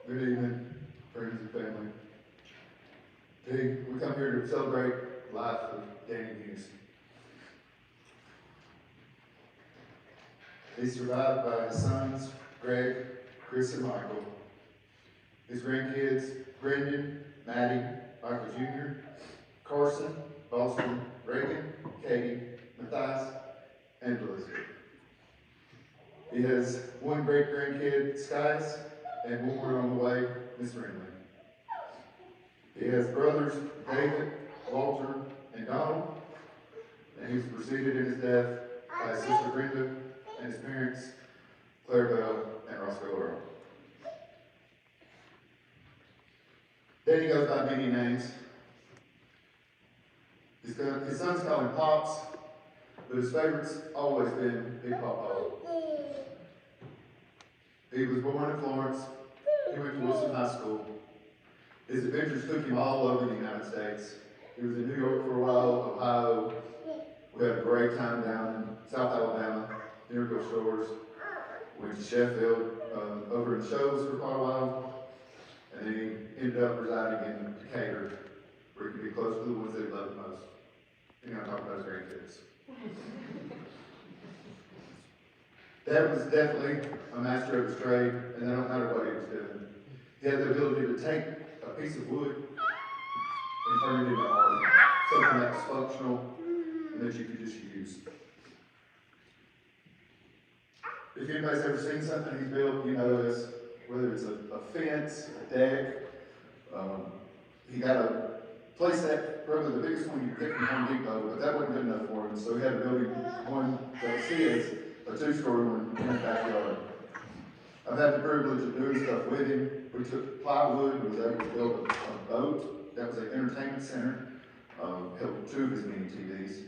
Good evening, friends and family. Today, we come here to celebrate the life of Danny Muse. He's survived by his sons, Greg, Chris, and Michael. His grandkids, Brendan, Maddie, Michael Jr., Carson, Boston, Reagan, Katie, Matthias, and Elizabeth. He has one great-grandkid, Skies, and one more on the way, Miss Rinley. He has brothers, David, Walter, and Donald, and he was preceded in his death by his sister Brenda and his parents, Clarabelle and Roscoe Earl. Danny goes by many names. His sons call him Pops, but his favorite's always been Big Papa. He was born in Florence. He went to Wilson High School. His adventures took him all over the United States. He was in New York for a while, Ohio. We had a great time down in South Alabama, Miracle Shores. Went to Sheffield, over in shows for quite a while. And then he ended up residing in Decatur, where he could be close to the ones that he loved most. He's going to talk about his grandkids. Dad was definitely a master of his trade, and that don't matter what he was doing. He had the ability to take a piece of wood and turn it into art, something that was functional and that you could just use. If anybody's ever seen something he's built, you know this, whether it's a fence, a deck. He got a playset, probably the biggest one you could get from Home Depot, but that wasn't good enough for him, so he had to build one that was his, a two-story one in his backyard. I've had the privilege of doing stuff with him. We took plywood and was able to build a boat that was an entertainment center. Held two of his mini TVs.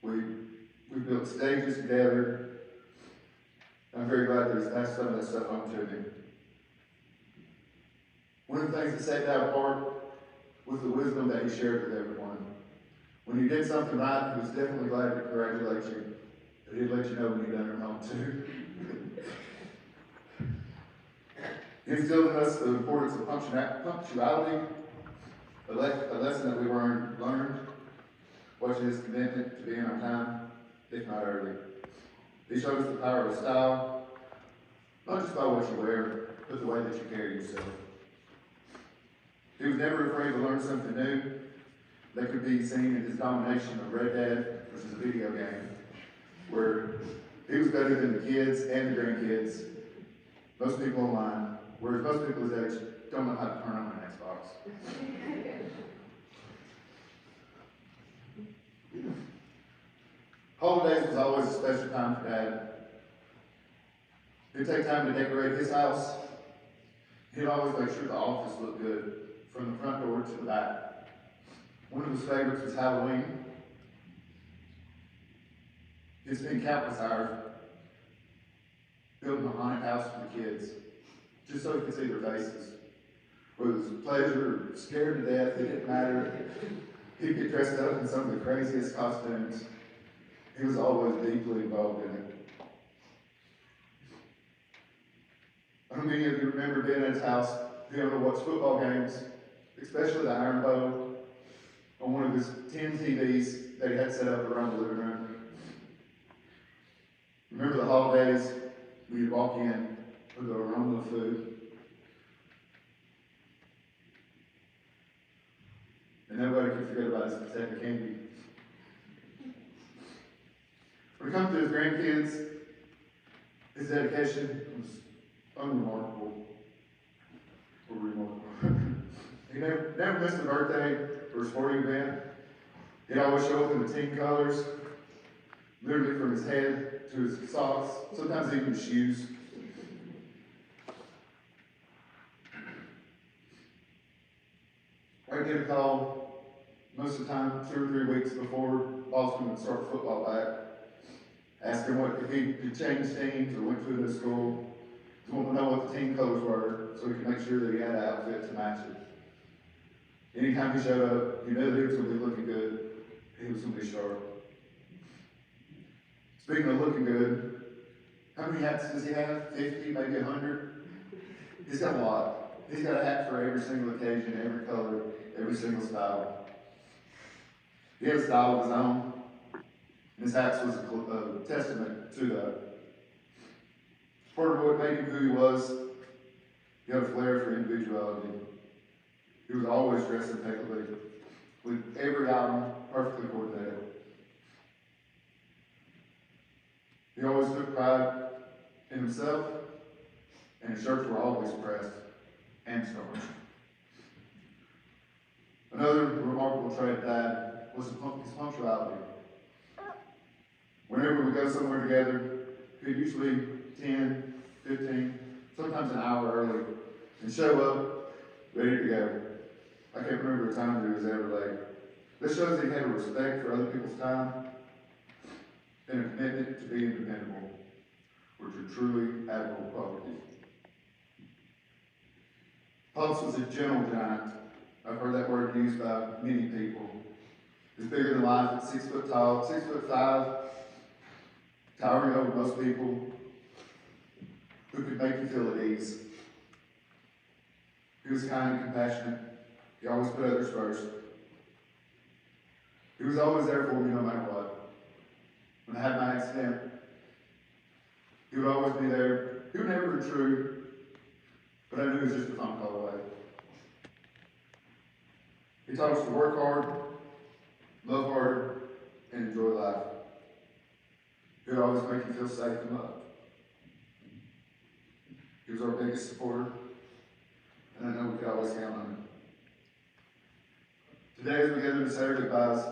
We built stages together. I'm very glad that he's passed some of that stuff on to me. One of the things that set that apart was the wisdom that he shared with everyone. When you did something right, he was definitely glad to congratulate you, but he'd let you know when you'd done it wrong too. He instilled in us the importance of punctuality, a lesson that we learned, watching his commitment to being on time, if not early. He showed us the power of style, not just by what you wear, but the way that you carry yourself. He was never afraid to learn something new. That could be seen in his domination of Red Dead, which is a video game, where he was better than the kids and the grandkids, most people online, whereas most people his age don't know how to turn on an Xbox. Holidays was always a special time for Dad. He'd take time to decorate his house. He'd always make sure the office looked good, from the front door to the back. One of his favorites was Halloween. He spent countless hours building a haunted house for the kids, just so he could see their faces. Whether it was pleasure or scared to death, it didn't matter. He'd get dressed up in some of the craziest costumes. He was always deeply involved in it. How many of you remember being at his house, being able to watch football games, especially the Iron Bowl, on one of his 10 TVs that he had set up around the living room? Remember the holidays when you'd walk in with the aroma of food? And nobody could forget about his potato candy. When it comes to his grandkids, his dedication was unremarkable. Or remarkable. He never missed a birthday or a sporting event. He'd always show up in the team colors, literally from his head to his socks, sometimes even his shoes. I'd get a call most of the time 2 or 3 weeks before Boston would start football back, asking if he could change teams or went to a new school. He wanted to know what the team colors were so he could make sure that he had an outfit to match it. Anytime he showed up, you knew that he was going to be looking good. He was going to be sharp. Speaking of looking good, how many hats does he have? 50, maybe 100? He's got a lot. He's got a hat for every single occasion, every color, every single style. He had a style of his own. And his hats was a testament to that. Part of what made him who he was, he had a flair for individuality. He was always dressed impeccably, with every item perfectly coordinated. He always took pride in himself, and his shirts were always pressed and starched. Another remarkable trait of Dad was his punctuality. Whenever we go somewhere together, he'd usually 10, 15, sometimes an hour early, and show up ready to go. I can't remember a time that he was ever late. This shows that he had a respect for other people's time and a commitment to being dependable, which are truly admirable qualities. Pops was a gentle giant. I've heard that word used by many people. He's bigger than life at 6 foot tall, 6'5", towering over most people, who could make you feel at ease. He was kind and compassionate. He always put others first. He was always there for me no matter what. When I had my accident, he would always be there. He would never intrude, but I knew he was just a phone call away. He taught us to work hard, love hard, and enjoy life. He would always make you feel safe and loved. He was our biggest supporter, and I know we could always count on him. Today, as we gather to say our goodbyes,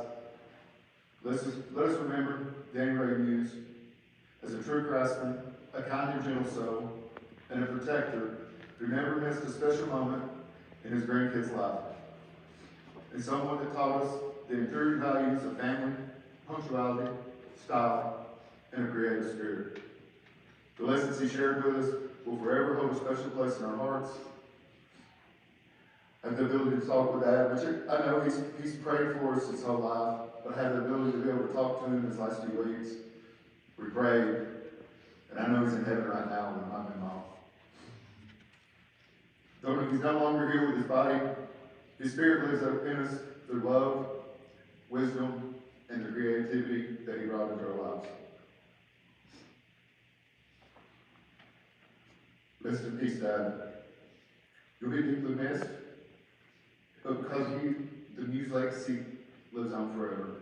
let us remember Danny Ray Muse as a true craftsman, a kind and gentle soul, and a protector who never missed a special moment in his grandkids' life, and someone that taught us the enduring values of family, punctuality, style, and a creative spirit. The lessons he shared with us will forever hold a special place in our hearts. I have the ability to talk with Dad, which I know he's prayed for us his whole life, but I have the ability to be able to talk to him his last few weeks. We prayed, and I know he's in heaven right now when I'm in mom. Though he's no longer here with his body, his spirit lives up in us through love, wisdom, and the creativity that he brought into our lives. Rest in peace, Dad. You'll be deeply missed, but because of you, the Muse legacy lives on forever.